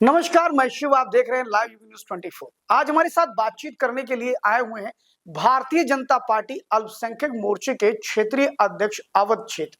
नमस्कार, मैं शिव। आप देख रहे हैं लाइव न्यूज 24। आज हमारे साथ बातचीत करने के लिए आए हुए हैं भारतीय जनता पार्टी अल्पसंख्यक मोर्चे के क्षेत्रीय अध्यक्ष अवध क्षेत्र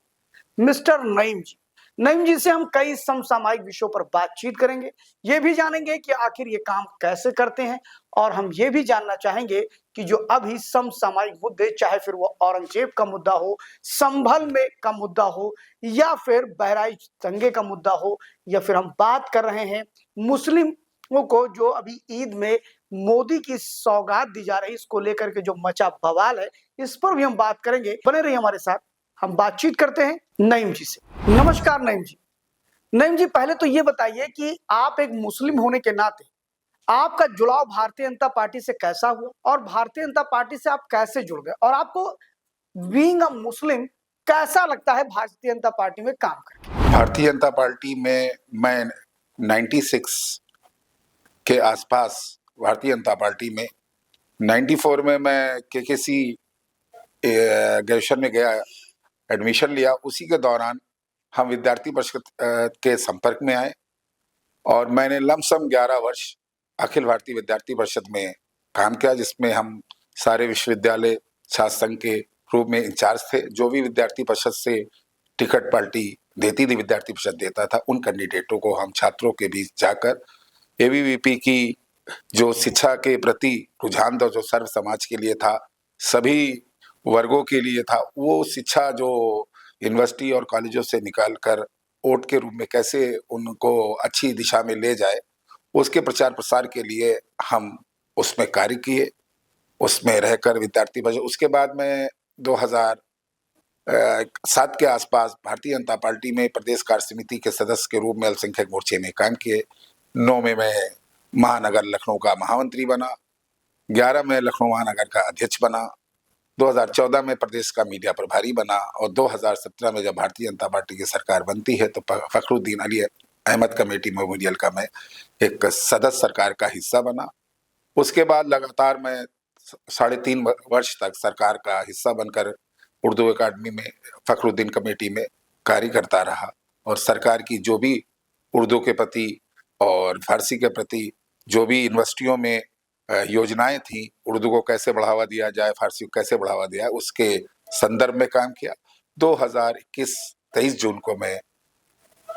मिस्टर नईम जी। नईम जी से हम कई समसामयिक विषयों पर बातचीत करेंगे। ये भी जानेंगे कि आखिर ये काम कैसे करते हैं, और हम ये भी जानना चाहेंगे कि जो अभी समसामयिक मुद्दे, चाहे फिर वो औरंगजेब का मुद्दा हो, संभल में का मुद्दा हो, या फिर बहराइच दंगे का मुद्दा हो, या फिर हम बात कर रहे हैं मुस्लिमों को जो अभी ईद में मोदी की सौगात दी जा रही है, इसको लेकर के जो मचा बवाल है, इस पर भी हम बात करेंगे। बने रहिए हमारे साथ। हम बातचीत करते हैं नईम जी से। नमस्कार नईम जी। नईम जी, पहले तो ये बताइए कि आप एक मुस्लिम होने के नाते आपका जुड़ाव भारतीय जनता पार्टी से कैसा हुआ, और भारतीय जनता पार्टी से आप कैसे जुड़ गए, और आपको बीइंग अ मुस्लिम कैसा लगता है भारतीय जनता पार्टी में काम करके? भारतीय जनता पार्टी में मैं 96 के आसपास भारतीय जनता पार्टी में 94 में मैं केकेसी ग्रेजुएशन में गया, एडमिशन लिया। उसी के दौरान हम विद्यार्थी परिषद के संपर्क में आए और मैंने लमसम 11 वर्ष अखिल भारतीय विद्यार्थी परिषद में काम किया, जिसमें हम सारे विश्वविद्यालय छात्र संघ के रूप में इंचार्ज थे। जो भी विद्यार्थी परिषद से टिकट पार्टी देती थी, विद्यार्थी परिषद देता था, उन कैंडिडेटों को हम छात्रों के बीच जाकर एबीवीपी की जो शिक्षा के प्रति रुझान था, जो सर्व समाज के लिए था, सभी वर्गों के लिए था, वो शिक्षा जो यूनिवर्सिटी और कॉलेजों से निकालकर वोट के रूप में कैसे उनको अच्छी दिशा में ले जाए, उसके प्रचार प्रसार के लिए हम उसमें कार्य किए, उसमें रहकर विद्यार्थी परिषद। उसके बाद मैं 2007 के आसपास भारतीय जनता पार्टी में प्रदेश कार्य समिति के सदस्य के रूप में अल्पसंख्यक मोर्चे में काम किए। 9 में मैं महानगर लखनऊ का महामंत्री बना, 11 में लखनऊ महानगर का अध्यक्ष बना, 2014 में प्रदेश का मीडिया प्रभारी बना, और 2017 में जब भारतीय जनता पार्टी की सरकार बनती है तो फखरुद्दीन अली अहमद कमेटी मेमोरियल का मैं एक सदस्य सरकार का हिस्सा बना। उसके बाद लगातार मैं 3.5 वर्ष तक सरकार का हिस्सा बनकर उर्दू अकादमी में फखरुद्दीन कमेटी में कार्य करता रहा, और सरकार की जो भी उर्दू के प्रति और फारसी के प्रति जो भी यूनिवर्सिटियों में योजनाएं थी, उर्दू को कैसे बढ़ावा दिया जाए, फारसी को कैसे बढ़ावा दिया जाए, उसके संदर्भ में काम किया। 2021-23 जून को मैं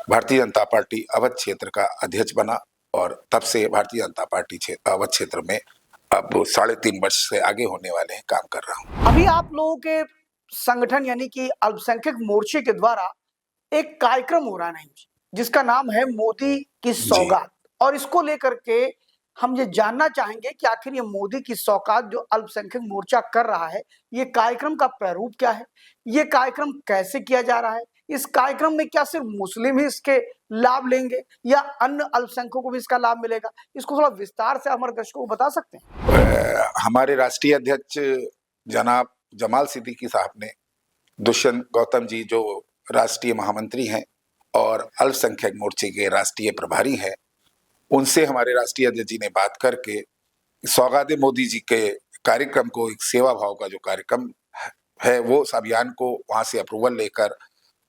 भारतीय जनता पार्टी अवध क्षेत्र का अध्यक्ष बना, और तब से भारतीय जनता पार्टी अवध क्षेत्र में अब 3.5 वर्ष से आगे होने वाले हैं काम कर रहा हूँ। अभी आप लोगों के संगठन यानी कि अल्पसंख्यक मोर्चे के द्वारा एक कार्यक्रम हो रहा है, नहीं जी, जिसका नाम है मोदी की सौगात, और इसको लेकर के हम ये जानना चाहेंगे कि आखिर ये मोदी की सौगात जो अल्पसंख्यक मोर्चा कर रहा है, ये कार्यक्रम का प्रारूप क्या है, ये कार्यक्रम कैसे किया जा रहा है, इस कार्यक्रम में क्या सिर्फ मुस्लिम ही इसके लाभ लेंगे या अन्य अल्पसंख्यकों को भी इसका लाभ मिलेगा? इसको थोड़ा विस्तार से हमारे दर्शकों को बता सकते हैं? हमारे राष्ट्रीय अध्यक्ष जनाब जमाल सिद्दीकी साहब ने दुष्यंत गौतम जी, जो राष्ट्रीय महामंत्री हैं और अल्पसंख्यक मोर्चे के राष्ट्रीय प्रभारी हैं, उनसे हमारे राष्ट्रीय अध्यक्ष जी ने बात करके सौगात मोदी जी के कार्यक्रम को, एक सेवा भाव का जो कार्यक्रम है, वो उस अभियान को वहां से अप्रूवल लेकर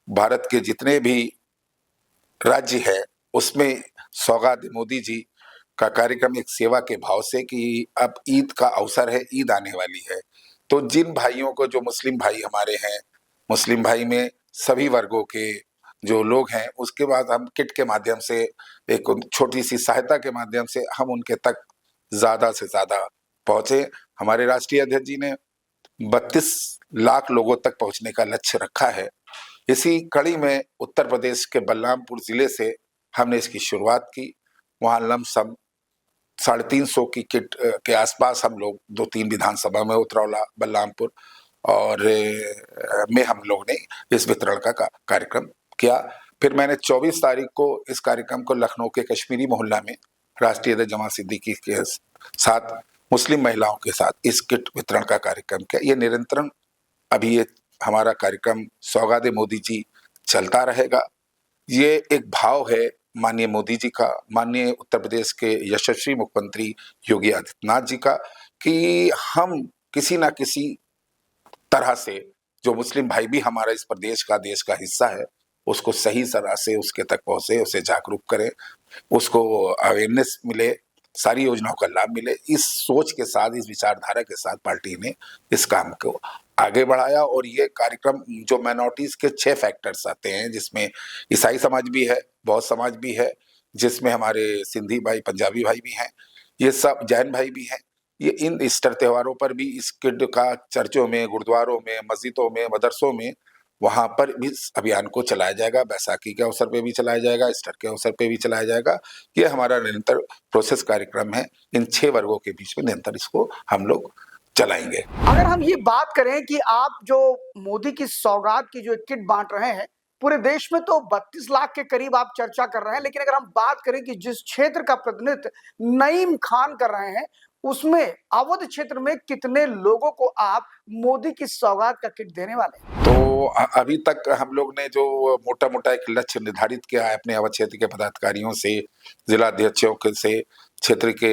भारत के जितने भी राज्य है उसमें सौगात मोदी जी का कार्यक्रम एक सेवा के भाव से, कि अब ईद का अवसर है, ईद आने वाली है, तो जिन भाइयों को, जो मुस्लिम भाई हमारे हैं, मुस्लिम भाई में सभी वर्गों के जो लोग हैं, उसके बाद हम किट के माध्यम से, एक छोटी सी सहायता के माध्यम से हम उनके तक ज्यादा से ज्यादा पहुंचे। हमारे राष्ट्रीय अध्यक्ष जी ने 32 लाख लोगों तक पहुंचने का लक्ष्य रखा है। इसी कड़ी में उत्तर प्रदेश के बलरामपुर जिले से हमने इसकी शुरुआत की। वहां लमसम 350 की किट के आसपास हम लोग 2-3 विधानसभा में, उतरौला, बलरामपुर और में हम लोग ने इस वितरण का कार्यक्रम किया। फिर मैंने 24 तारीख को इस कार्यक्रम को लखनऊ के कश्मीरी मोहल्ला में राष्ट्रीय अध्यक्ष जमाल सिद्दीकी के साथ मुस्लिम महिलाओं के साथ इस किट वितरण का कार्यक्रम किया। ये निरंतर अभी ये हमारा कार्यक्रम सौगात मोदी जी चलता रहेगा। ये एक भाव है माननीय मोदी जी का, माननीय उत्तर प्रदेश के यशस्वी मुख्यमंत्री योगी आदित्यनाथ जी का, कि हम किसी ना किसी तरह से, जो मुस्लिम भाई भी हमारा इस प्रदेश का, देश का हिस्सा है, उसको सही तरह से उसके तक पहुंचे, उसे जागरूक करें, उसको अवेयरनेस मिले, सारी योजनाओं का लाभ मिले। इस सोच के साथ, इस विचारधारा के साथ पार्टी ने इस काम को आगे बढ़ाया। और ये कार्यक्रम जो माइनॉरिटीज के 6 फैक्टर्स आते हैं, जिसमें ईसाई समाज भी है, बौद्ध समाज भी है, जिसमें हमारे सिंधी भाई, पंजाबी भाई भी हैं, ये सब जैन भाई भी हैं। ये इन ईस्टर त्योहारों पर भी इस किड का चर्चों में, गुरुद्वारों में, मस्जिदों में, मदरसों में, वहां पर भी इस अभियान को चलाया जाएगा। बैसाखी के अवसर पे भी चलाया जाएगा, ईस्टर के अवसर पे भी चलाया जाएगा। ये हमारा निरंतर प्रोसेस कार्यक्रम है। इन 6 वर्गों के बीच में निरंतर इसको हम लोग चलाएंगे। अगर हम ये बात करें कि आप जो मोदी की सौगात की जो किट बांट रहे हैं, पूरे देश में तो 32 लाख के करीब आप चर्चा कर रहे हैं, लेकिन अगर हम बात करें कि जिस क्षेत्र का प्रतिनिधित्व नईम खान कर रहे हैं, उसमें अवध क्षेत्र में कितने लोगों को आप मोदी की सौगात का किट देने वाले हैं? तो अभी तक हम लोग ने जो मोटा मोटा एक लक्ष्य निर्धारित किया है अपने अवध क्षेत्र के पदाधिकारियों से, जिला अध्यक्षों के से, क्षेत्र के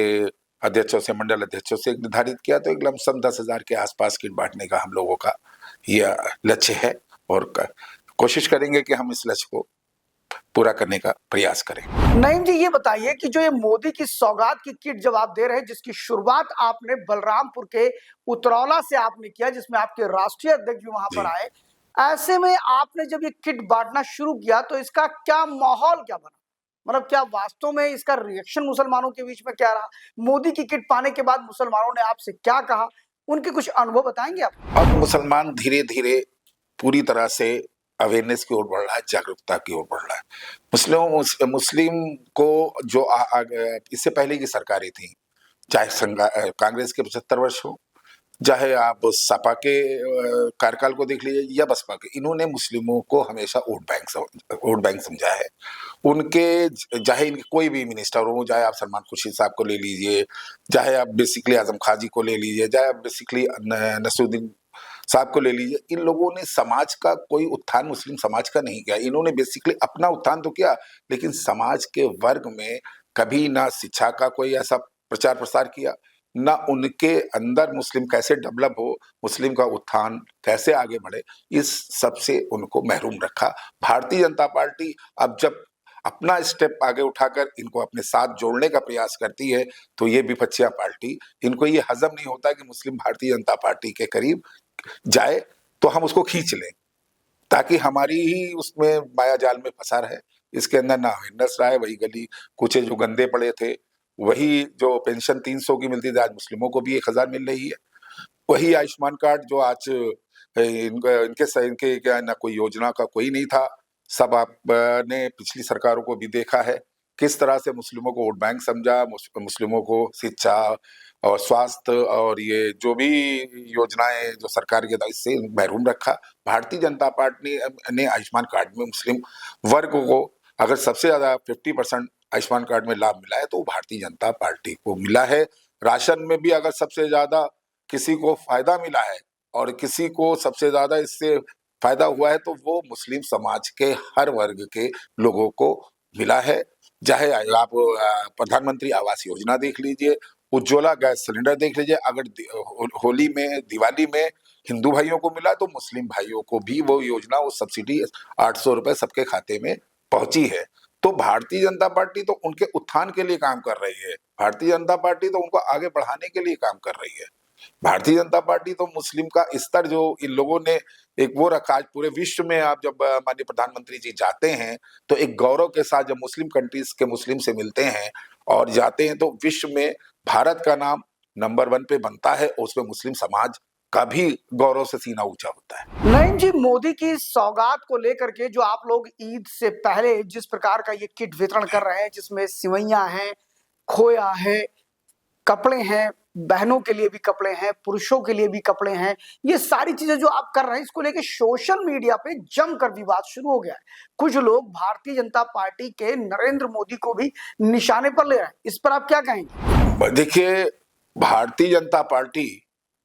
अध्यक्षों से, मंडल अध्यक्षों से निर्धारित किया, तो एक लमसम 10,000 के आसपास किट बांटने का हम लोगों का यह लक्ष्य है। और कोशिश करेंगे कि हम इस लक्ष्य को पूरा करने का प्रयास करें। नईम जी, ये बताइए कि जो ये मोदी की सौगात की किट जब आप दे रहे हैं, जिसकी शुरुआत आपने बलरामपुर के उतरौला से आपने किया, जिसमें आपके राष्ट्रीय अध्यक्ष भी वहां पर आए, ऐसे में आपने जब ये किट बांटना शुरू किया तो इसका क्या माहौल क्या बना? मतलब क्या वास्तव में इसका रिएक्शन मुसलमानों के बीच में क्या रहा? मोदी की किट पाने के बाद मुसलमानों ने आपसे क्या कहा? उनके कुछ अनुभव बताएंगे आप? अब मुसलमान धीरे धीरे पूरी तरह से अवेयरनेस की ओर बढ़ रहा है, जागरूकता की ओर बढ़ रहा है। मुस्लिम को जो इससे पहले की सरकारें थी, चाहे कांग्रेस के 75 वर्ष हो, चाहे आप सपा के कार्यकाल को देख लीजिए या बसपा के, इन्होंने मुस्लिमों को हमेशा वोट बैंक समझा है। उनके चाहे इनके कोई भी मिनिस्टर हो, चाहे आप सलमान खुर्शीद साहब को ले लीजिए, चाहे आप बेसिकली आजम खाजी को ले लीजिए, चाहे आप बेसिकली नसरुद्दीन साहब को ले लीजिए, इन लोगों ने समाज का कोई उत्थान मुस्लिम समाज का नहीं किया। इन्होंने बेसिकली अपना उत्थान तो किया, लेकिन समाज के वर्ग में कभी ना शिक्षा का कोई ऐसा प्रचार प्रसार किया, ना उनके अंदर मुस्लिम कैसे डेवलप हो, मुस्लिम का उत्थान कैसे आगे बढ़े, इस सब से उनको महरूम रखा। भारतीय जनता पार्टी अब जब अपना स्टेप आगे उठाकर इनको अपने साथ जोड़ने का प्रयास करती है, तो ये विपक्षिया पार्टी, इनको ये हजम नहीं होता कि मुस्लिम भारतीय जनता पार्टी के करीब जाए तो हम उसको खींच लें, ताकि हमारी ही उसमें माया जाल में फंसा रहे। इसके अंदर ना अवेयरनेस रहा है, वही गली कूचे जो गंदे पड़े थे, वही जो पेंशन 300 की मिलती थी, आज मुस्लिमों को भी 1,000 मिल रही है। वही आयुष्मान कार्ड जो आज इनके क्या ना कोई योजना का कोई नहीं था। सब आपने पिछली सरकारों को भी देखा है किस तरह से मुस्लिमों को वोट बैंक समझा, मुस्लिमों को शिक्षा और स्वास्थ्य और ये जो भी योजनाएं जो सरकार के इससे महरूम रखा। भारतीय जनता पार्टी ने आयुष्मान कार्ड में मुस्लिम वर्ग को अगर सबसे ज्यादा 50% आयुष्मान कार्ड में लाभ मिला है तो भारतीय जनता पार्टी को मिला है। राशन में भी अगर सबसे ज्यादा किसी को फायदा मिला है और किसी को सबसे ज्यादा इससे फायदा हुआ है तो वो मुस्लिम समाज के हर वर्ग के लोगों को मिला है। चाहे आप प्रधानमंत्री आवास योजना देख लीजिए, उज्ज्वला गैस सिलेंडर देख लीजिए, अगर होली में, दिवाली में हिंदू भाइयों को मिला तो मुस्लिम भाइयों को भी वो योजना, वो सब्सिडी 800 रुपए सबके खाते में पहुंची है। तो भारतीय जनता पार्टी तो उनके उत्थान के लिए काम कर रही है, भारतीय जनता पार्टी तो उनको आगे बढ़ाने के लिए काम कर रही है। भारतीय जनता पार्टी तो मुस्लिम का स्तर जो इन लोगों ने एक वो रखा, आज पूरे विश्व में आप जब माननीय प्रधानमंत्री जी जाते हैं तो एक गौरव के साथ जब मुस्लिम कंट्रीज के मुस्लिम से मिलते हैं और जाते हैं तो विश्व में भारत का नाम नंबर 1 पे बनता है और उसमें मुस्लिम समाज का भी गौरव से सीना ऊंचा होता है। नईम जी, मोदी की सौगात को लेकर के जो आप लोग ईद से पहले जिस प्रकार का ये किट वितरण कर रहे हैं, जिसमें सिवैयां हैं, खोया है, कपड़े हैं, बहनों के लिए भी कपड़े हैं, पुरुषों के लिए भी कपड़े हैं, ये सारी चीजें जो आप कर रहे हैं, इसको लेके सोशल मीडिया पे जमकर विवाद शुरू हो गया है। कुछ लोग भारतीय जनता पार्टी के नरेंद्र मोदी को भी निशाने पर ले रहे हैं, इस पर आप क्या कहेंगे? देखिए, भारतीय जनता पार्टी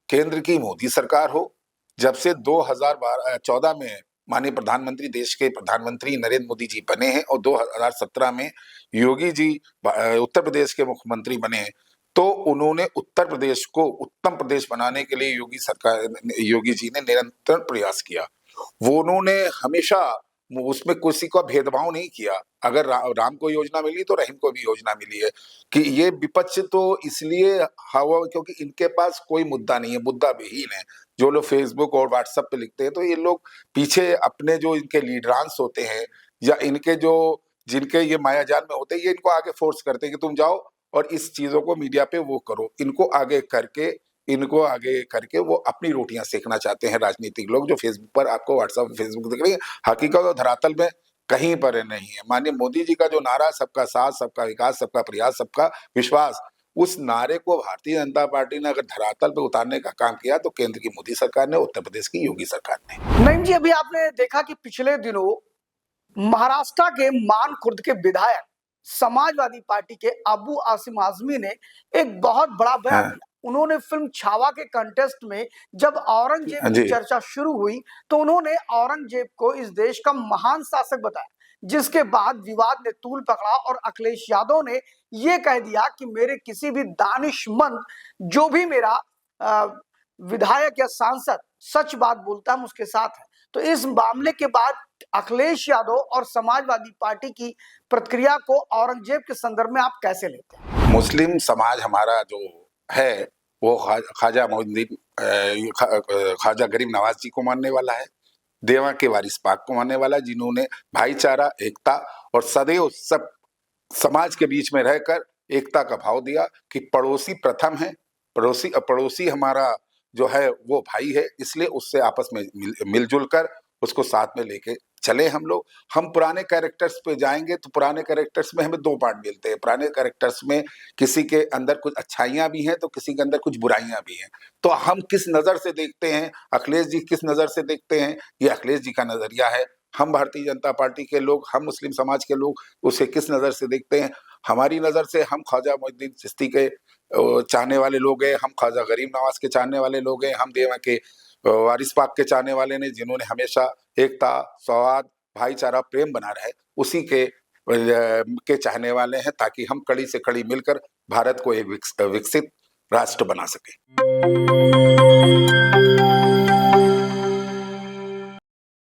केंद्र की मोदी सरकार हो, जब से 2014 में माननीय प्रधानमंत्री, देश के प्रधानमंत्री नरेंद्र मोदी जी बने हैं और 2017 में योगी जी उत्तर प्रदेश के मुख्यमंत्री बने हैं, तो उन्होंने उत्तर प्रदेश को उत्तम प्रदेश बनाने के लिए योगी जी ने निरंतर प्रयास किया। वो उन्होंने हमेशा उसमें किसी का भेदभाव नहीं किया। अगर राम को योजना मिली तो रहीम को भी योजना मिली है। कि ये विपक्ष तो इसलिए हवा, क्योंकि इनके पास कोई मुद्दा नहीं है, मुद्दा विहीन है। जो लोग फेसबुक और व्हाट्सएप पे लिखते हैं तो ये लोग पीछे अपने जो इनके लीडरांस होते हैं या इनके जो जिनके ये मायाजाल में होते हैं, ये इनको आगे फोर्स करते हैं कि तुम जाओ और इस चीजों को मीडिया पे वो करो। इनको आगे करके वो अपनी रोटियां सेकना चाहते हैं राजनीतिक लोग, जो फेसबुक पर आपको व्हाट्सएप फेसबुक दिख रही है। हकीकत और धरातल में कहीं पर नहीं है। माननीय मोदी जी का जो नारा सबका साथ, सबका विकास, सबका प्रयास, सबका विश्वास, उस नारे को भारतीय जनता पार्टी ने अगर धरातल पे उतारने का काम किया तो केंद्र की मोदी सरकार ने, उत्तर प्रदेश की योगी सरकार ने। नईम जी, अभी आपने देखा कि पिछले दिनों महाराष्ट्र के मानखुर्द के विधायक समाजवादी पार्टी के अबू आसिम आजमी ने एक बहुत बड़ा बयान हाँ। दिया। उन्होंने फिल्म छावा के कंटेस्ट में जब औरंगजेब की जी। चर्चा शुरू हुई तो उन्होंने औरंगजेब को इस देश का महान शासक बताया, जिसके बाद विवाद ने तूल पकड़ा और अखिलेश यादव ने यह कह दिया कि मेरे किसी भी दानिशमंद, जो भी मेरा विधायक या सांसद सच बात बोलता है, हम उसके साथ है। तो इस मामले के बाद अखिलेश यादव और समाजवादी पार्टी की प्रतिक्रिया को औरंगजेब के संदर्भ में आप कैसे लेते हैं? मुस्लिम समाज हमारा जो है वो ख्वाजा मोइनुद्दीन ख्वाजा गरीब नवाज जी को मानने वाला है, देवा के वारिस पाक को मानने वाला है, जिन्होंने भाईचारा, एकता और सदैव सब समाज के बीच में रहकर एकता का भाव दिया कि पड़ोसी प्रथम है, पड़ोसी हमारा जो है वो भाई है, इसलिए उससे आपस में मिलजुल कर उसको साथ में लेके चले हम लोग। हम पुराने कैरेक्टर्स पे जाएंगे तो पुराने कैरेक्टर्स में हमें दो पार्ट मिलते हैं। पुराने कैरेक्टर्स में किसी के अंदर कुछ अच्छाइयां भी हैं तो किसी के अंदर कुछ बुराइयां भी हैं। तो हम किस नजर से देखते हैं, अखिलेश जी किस नजर से देखते हैं, ये अखिलेश जी का नजरिया है। हम भारतीय जनता पार्टी के लोग, हम मुस्लिम समाज के लोग उसे किस नजर से देखते हैं, हमारी नजर से हम ख्वाजा मोइनुद्दीन चिश्ती के चाहने वाले लोग हैं, हम ख्वाजा गरीब नवाज के चाहने वाले लोग हैं, हम देवा के वारिस पाक के चाहने वाले ने, जिन्होंने हमेशा एकता, सौहार्द, भाईचारा, प्रेम बना रहे, उसी के चाहने वाले हैं, ताकि हम कड़ी से कड़ी मिलकर भारत को एक विकसित राष्ट्र बना सके।